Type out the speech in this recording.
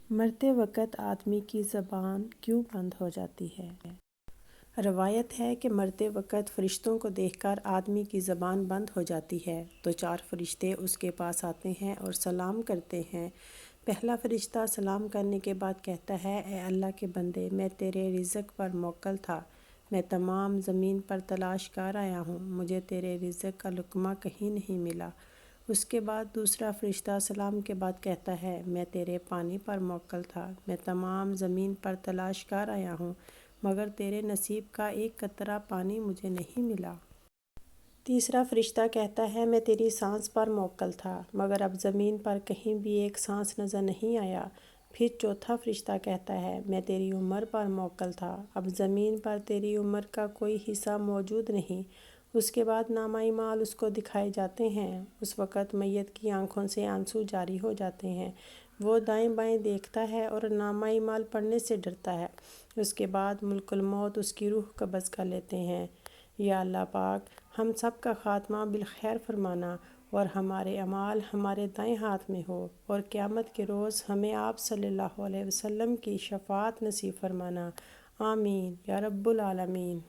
مرتے وقت آدمی کی زبان کیوں بند ہو جاتی ہے؟ روایت ہے کہ مرتے وقت فرشتوں کو دیکھ کر آدمی کی زبان بند ہو جاتی ہے تو 4 فرشتے اس کے پاس آتے ہیں اور سلام کرتے ہیں۔ پہلا فرشتہ سلام کرنے کے بعد کہتا ہے، اے اللہ کے بندے، میں تیرے رزق پر موکل تھا، میں تمام زمین پر تلاش کر آیا ہوں، مجھے تیرے رزق کا لقمہ کہیں نہیں ملا۔ اس کے بعد دوسرا فرشتہ سلام کے بعد کہتا ہے، میں تیرے پانی پر موکل تھا، میں تمام زمین پر تلاش کر آیا ہوں، مگر تیرے نصیب کا ایک قطرہ پانی مجھے نہیں ملا۔ تیسرا فرشتہ کہتا ہے، میں تیری سانس پر موکل تھا، مگر اب زمین پر کہیں بھی ایک سانس نظر نہیں آیا۔ پھر چوتھا فرشتہ کہتا ہے، میں تیری عمر پر موکل تھا، اب زمین پر تیری عمر کا کوئی حصہ موجود نہیں۔ اس کے بعد نامہ اعمال اس کو دکھائے جاتے ہیں۔ اس وقت میت کی آنکھوں سے آنسو جاری ہو جاتے ہیں، وہ دائیں بائیں دیکھتا ہے اور نامہ اعمال پڑھنے سے ڈرتا ہے۔ اس کے بعد ملک الموت اس کی روح قبض کر لیتے ہیں۔ یا اللہ پاک، ہم سب کا خاتمہ بالخیر فرمانا اور ہمارے اعمال ہمارے دائیں ہاتھ میں ہو، اور قیامت کے روز ہمیں آپ صلی اللہ علیہ وسلم کی شفاعت نصیب فرمانا۔ آمین یا رب العالمین۔